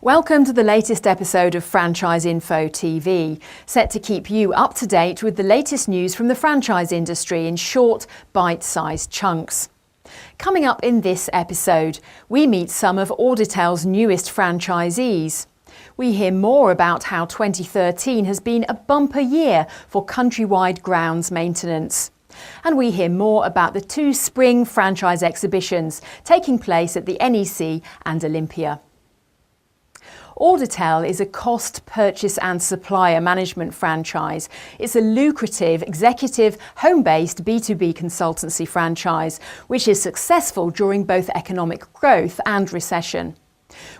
Welcome to the latest episode of FranchiseInfoTV, set to keep you up to date with the latest news from the franchise industry in short, bite-sized chunks. Coming up in this episode, we meet some of Auditel's newest franchisees. We hear more about how 2013 has been a bumper year for Countrywide Grounds Maintenance. And we hear more about the two spring franchise exhibitions taking place at the NEC and Olympia. Auditel is a cost, purchase and supplier management franchise. It's a lucrative, executive, home-based B2B consultancy franchise, which is successful during both economic growth and recession.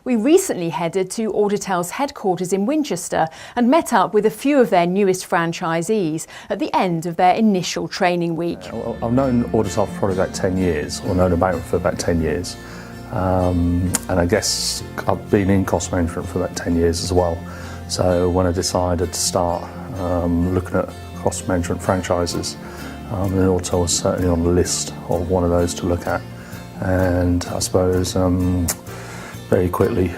We recently headed to Auditel's headquarters in Winchester and met up with a few of their newest franchisees at the end of their initial training week. I've known Auditel for probably about 10 years, or known about it for about 10 years. And I guess I've been in cost management for about 10 years as well. So when I decided to start looking at cost management franchises, Auditel was certainly on the list of one of those to look at. And I suppose very quickly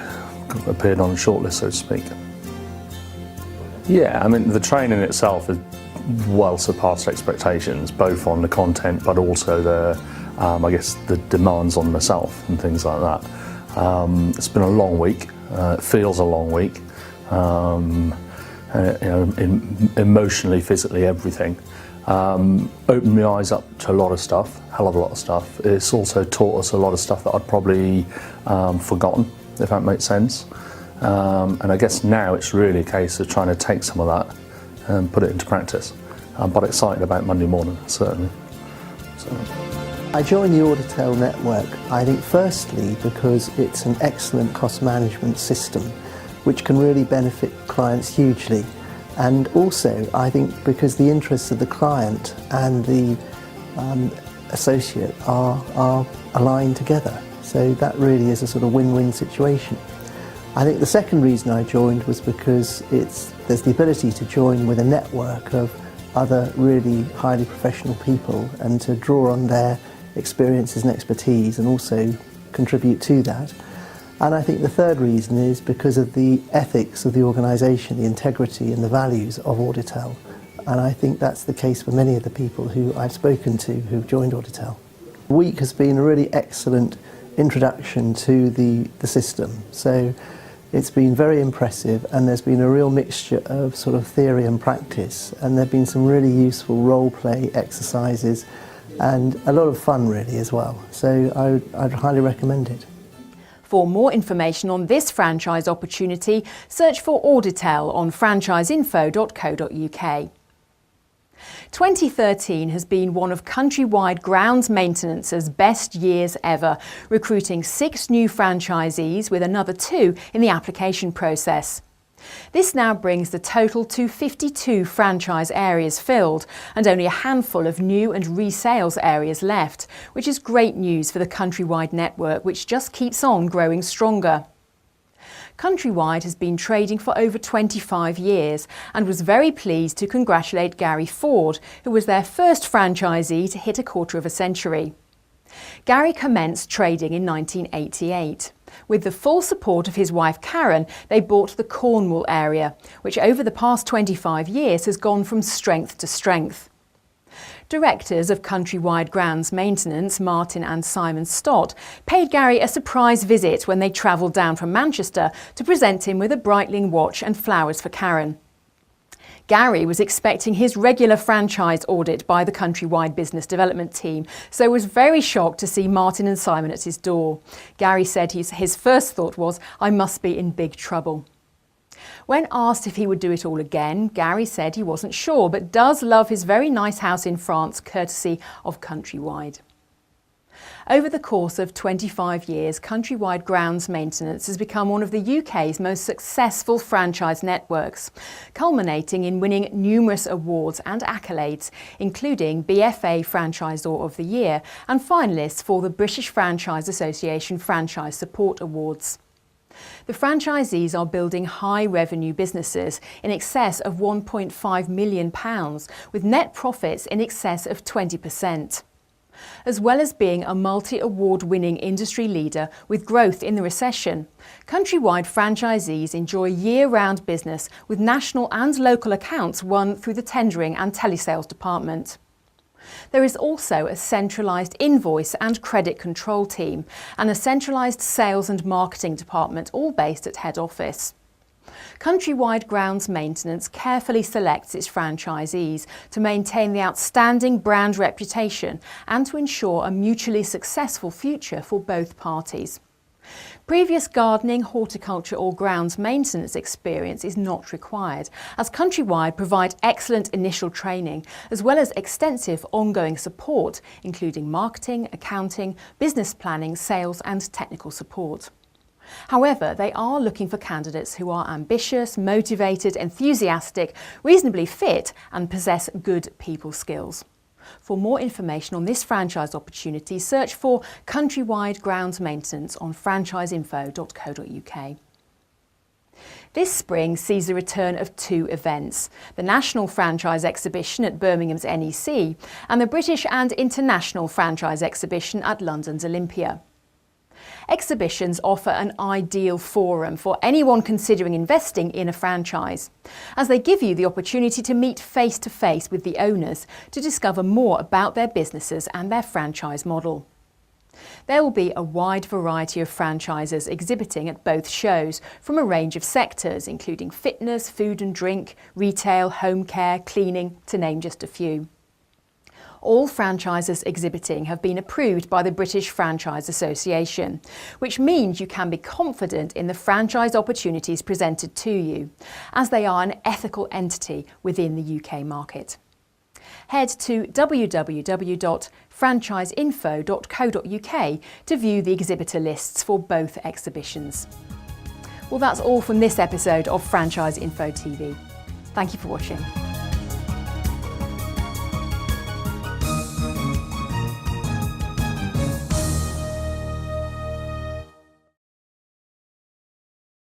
appeared on the shortlist, so to speak. Yeah, I mean the training itself has well surpassed expectations, both on the content but also the I guess the demands on myself and things like that. It's been a long week. It feels a long week. Emotionally, physically, everything. Opened my eyes up to a lot of stuff, hell of a lot of stuff. It's also taught us a lot of stuff that I'd probably forgotten, if that makes sense. And I guess now it's really a case of trying to take some of that and put it into practice. But excited about Monday morning, certainly. So. I joined the Auditel network, I think firstly because it's an excellent cost management system which can really benefit clients hugely, and also I think because the interests of the client and the associate are aligned together, so that really is a sort of win-win situation. I think the second reason I joined was because there's the ability to join with a network of other really highly professional people and to draw on their experiences and expertise and also contribute to that. And I think the third reason is because of the ethics of the organisation, the integrity and the values of Auditel. And I think that's the case for many of the people who I've spoken to who've joined Auditel. The week has been a really excellent introduction to the system. So it's been very impressive, and there's been a real mixture of sort of theory and practice, and there have been some really useful role play exercises and a lot of fun really as well. So I'd highly recommend it. For more information on this franchise opportunity, search for Auditel on franchiseinfo.co.uk. 2013 has been one of Countrywide Grounds Maintenance's best years ever, recruiting 6 new franchisees with another 2 in the application process. This now brings the total to 52 franchise areas filled and only a handful of new and resales areas left, which is great news for the Countrywide network, which just keeps on growing stronger. Countrywide has been trading for over 25 years and was very pleased to congratulate Gary Ford, who was their first franchisee to hit a quarter of a century. Gary commenced trading in 1988. With the full support of his wife Karen, they bought the Cornwall area, which over the past 25 years has gone from strength to strength. Directors of Countrywide Grounds Maintenance, Martin and Simon Stott, paid Gary a surprise visit when they travelled down from Manchester to present him with a Breitling watch and flowers for Karen. Gary was expecting his regular franchise audit by the Countrywide Business Development team, so was very shocked to see Martin and Simon at his door. Gary said his first thought was, "I must be in big trouble." When asked if he would do it all again, Gary said he wasn't sure, but does love his very nice house in France, courtesy of Countrywide. Over the course of 25 years, Countrywide Grounds Maintenance has become one of the UK's most successful franchise networks, culminating in winning numerous awards and accolades, including BFA Franchisor of the Year and finalists for the British Franchise Association Franchise Support Awards. The franchisees are building high-revenue businesses in excess of £1.5 million, with net profits in excess of 20%. As well as being a multi-award-winning industry leader with growth in the recession, Countrywide franchisees enjoy year-round business with national and local accounts won through the tendering and telesales department. There is also a centralised invoice and credit control team and a centralised sales and marketing department, all based at head office. Countrywide Grounds Maintenance carefully selects its franchisees to maintain the outstanding brand reputation and to ensure a mutually successful future for both parties. Previous gardening, horticulture or grounds maintenance experience is not required, as Countrywide provide excellent initial training as well as extensive ongoing support, including marketing, accounting, business planning, sales and technical support. However, they are looking for candidates who are ambitious, motivated, enthusiastic, reasonably fit and possess good people skills. For more information on this franchise opportunity, search for Countrywide Grounds Maintenance on FranchiseInfo.co.uk. This spring sees the return of two events, the National Franchise Exhibition at Birmingham's NEC and the British and International Franchise Exhibition at London's Olympia. Exhibitions offer an ideal forum for anyone considering investing in a franchise, as they give you the opportunity to meet face-to-face with the owners to discover more about their businesses and their franchise model. There will be a wide variety of franchisers exhibiting at both shows from a range of sectors, including fitness, food and drink, retail, home care, cleaning, to name just a few. All franchisers exhibiting have been approved by the British Franchise Association, which means you can be confident in the franchise opportunities presented to you, as they are an ethical entity within the UK market. Head to www.franchiseinfo.co.uk to view the exhibitor lists for both exhibitions. Well, that's all from this episode of Franchise Info TV. Thank you for watching.